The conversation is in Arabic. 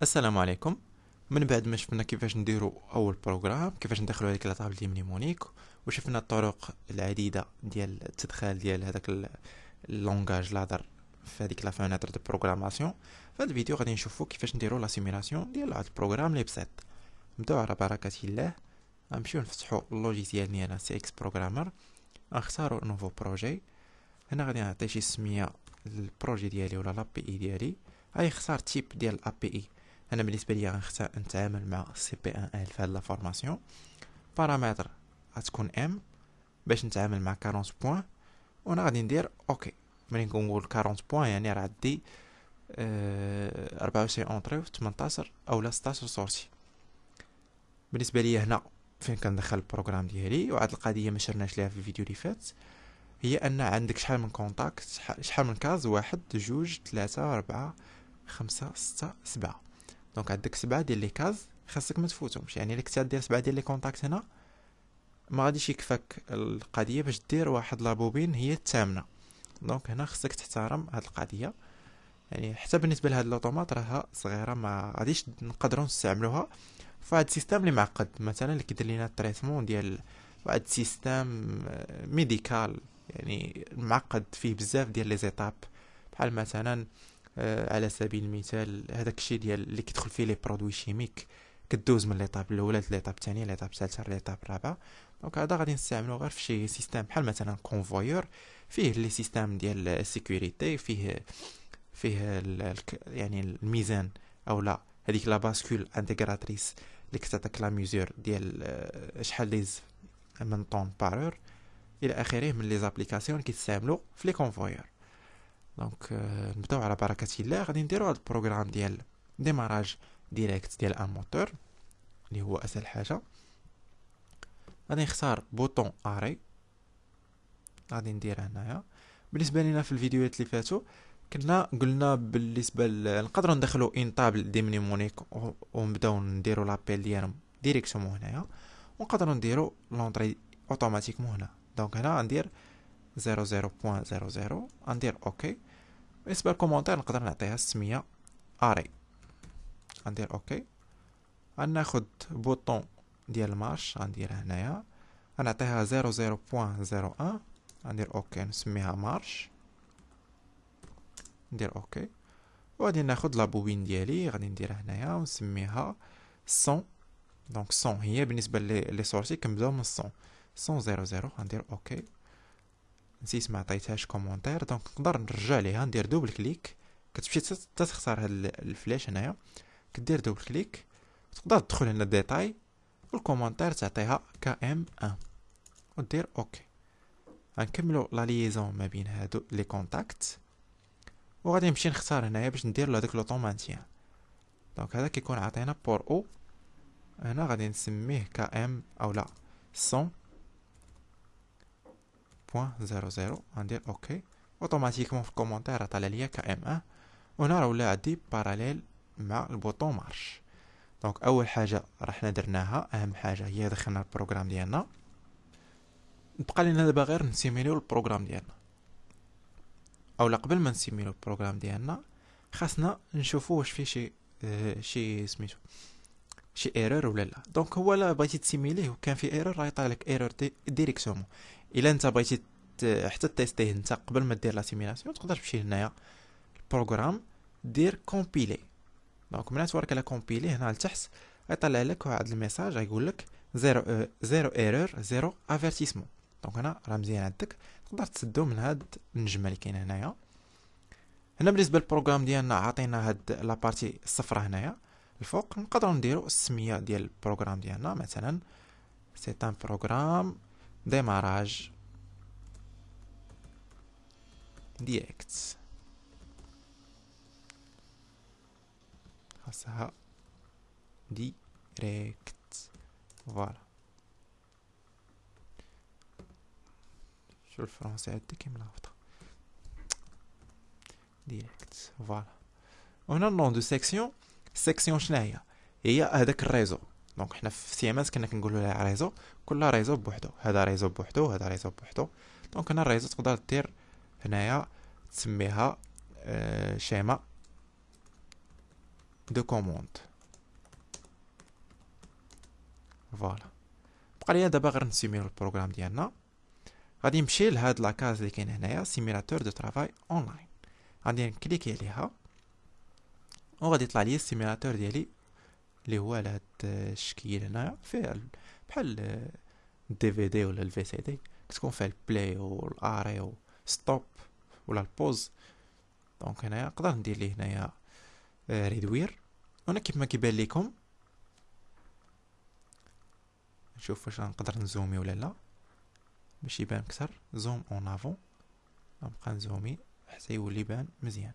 السلام عليكم. من بعد ما شفنا كيفاش نديرو اول بروغرام، كيفاش ندخلو هذيك لاطابل ديال مونيمونيك، وشفنا الطرق العديده ديال التدخال ديال هذاك اللونغاج اللي هضر في هذيك لا فونيتر دو بروغراماسيون. في هذا الفيديو غادي نشوفو كيفاش نديرو لا سيمولاسيون ديال هذا البروغرام اللي بسيط. نبداو على بركه الله. غنمشيو نفتحو اللوجيسيال ديالنا سي اكس بروغرامر، غنختارو نوفو بروجي. هنا غادي نعطي شي سميه للبروجي ديالي ولا لابي اي ديالي. غادي نختار تيب ديال الابي اي. انا بالنسبه ليا غنختار نتعامل مع سي بي ان ال في هاد لا فورماسيون. بارامتر غتكون ام باش نتعامل مع 40 بوين، وانا غادي ندير اوكي. ملي نقول 40 بوين يعني راه عندي 24 اونطري و 18 اولا 16 سورسي. بالنسبه ليا هنا فين كندخل البروغرام ديالي، وهاد القضيه ما شرناش ليها في الفيديو اللي فات، هي ان عندك شحال من كونتاكت، شحال من كاز، واحد جوج ثلاثة ربعة خمسة ستة سبعة. دونك عندك 7 ديال لي كاز خاصك ما تفوتهمش. يعني الا كنتي دير 7 ديال لي كونتاكت هنا ما غاديش يكفاك القضيه باش دير واحد لابوبين هي الثامنه. دونك هنا خصك تحترم هاد القضيه. يعني حتى بالنسبه لهاد لوطومات راها صغيره، ما غاديش نقدروا نستعملوها في واحد السيستم اللي معقد، مثلا اللي كيدير لينا التريتمون ديال واحد السيستم ميديكال، يعني معقد فيه بزاف ديال لي زيتاب. بحال مثلا على سبيل المثال هذاك الشيء ديال اللي كيدخل فيه لي برودوي شيميك، كدوز من ليطاب الاولى ليطاب الثانيه ليطاب الثالثه ليطاب الرابعه. دونك هذا غادي نستعملو غير في شي سيستم بحال مثلا كونفويور، فيه لي سيستم ديال السيكوريتي، فيه يعني الميزان او لا هذيك لا باسكول انتغراتريس اللي كتعطيك لا ميزور ديال شحال ديز من طون بارور الى اخره من لي زابليكاسيون اللي كيتستعملوا في لي كونفويور. دونك نبداو على بركه الله. غادي نديرو هذا البروغرام ديال ديماراج ديريكت ديال ان موتور اللي هو اسهل حاجه. غادي نختار بوطون اري، غادي ندير هنايا. بالنسبه لينا في الفيديوهات اللي فاتوا كنا قلنا بالنسبه نقدروا ندخلوا ان طابل دي مونيك ونبداو نديروا لابيل ديالهم ديريكتومون هنايا، ونقدروا نديروا لونطري اوتوماتيكمون هنا. دونك هنا غندير 00.00 غندير اوكي. بالنسبه للكومونتير نقدر نعطيها السميه اري، غندير اوكي. غناخد بوطون ديال المارش غندير هنايا، غنعطيها 00.01 غندير اوكي، نسميها مارش، ندير اوكي. وغادي ناخد لابوبين ديالي غادي ندير هنايا ونسميها 100. دونك 100 هي بالنسبه لي سورسي كنبداو من 100 00. غندير اوكي. نسيت ما عطيتهاش كومونتير، دونك نقدر نرجع ليها ندير دوبل كليك. كتمشي تختار هاد الفلاش هنايا، كدير دوبل كليك تقدر تدخل هنا ديتاي والكومونتير تعطيها كام 1 ودير اوكي. غنكملو لا ليزون ما بين هادو لي كونتاكت، وغادي نمشي نختار هنايا باش ندير له هذاك لوطوماتيان. دونك هذا كيكون عطينا بور او. هنا غادي نسميه كام اولا 100.00 غندير اوكي. اوتوماتيكمون في الكومونتير طلع ليا كام 1، وهنا راه ولا عندي باراليل مع البوطون مارش. دونك اول حاجه راه حنا درناها، اهم حاجه هي دخلنا البروغرام ديالنا. بقى لنا دابا غير نسيميليو البروغرام ديالنا، اولا قبل ما نسيميليو البروغرام ديالنا خاصنا نشوفوا واش فيه شي سميتو شي ايرور ولا لا. دونك هو لا بغيتي تسيميليه وكان في ايرور راه يطلع لك ايرور ديريكتومون. الا انت بغيتي حتى تيستيه انت قبل ما دير لا سيميلاسيون تقدر تمشي هنايا البروغرام دير كومبيلي. دونك ملي تورك على كومبيلي هنا لتحت غيطلع لك واحد الميساج غيقول لك زيرو ايرور زيرو افيرتيسمون. دونك هنا راه مزيان عندك، تقدر تسدو من هاد النجمه اللي كاينه هنايا. هنا بالنسبه للبروغرام ديالنا عطينا هاد لابارتي الصفرا هنايا الفوق. نقدروا نديروا السميه ديال البروغرام ديالنا، مثلا سي ان بروغرام ديماراج ديريكت، خاصها ديريكت. فوالا شو الفرنسي عندك ملخبطه ديريكت. فوالا. وهنا النون دو سيكسيون. السيكسيون شناهي؟ هي هذاك الريزو. دونك حنا في سيماس كنا كنقولوا لها ريزو، كل ريزو بوحدو، هذا ريزو بوحدو هذا ريزو بوحدو. دونك هنا الريزو تقدر دير هنايا تسميها شيما دو كوموند. فوالا بقى ليا دابا غير نسيميو البروغرام ديالنا. غادي نمشي لهاد لاكاز اللي كاين هنايا سيميلاتور دو ترافاي اونلاين، غادي نكليكي عليها وغادي يطلع لي السيميلاتور ديالي اللي هو على هاد الشكل هنايا، فيه بحال الدي في دي ولا الفي سي دي، كتكون فيه البلاي والاري و ستوب ولا البوز. دونك هنايا نقدر ندير ليه هنايا ريدوير، وانا كيف ما كيبان لكم نشوف واش نقدر نزومي ولا لا باش يبان اكثر. زوم اون افون، نبقى نزومي حتى يولي يبان مزيان.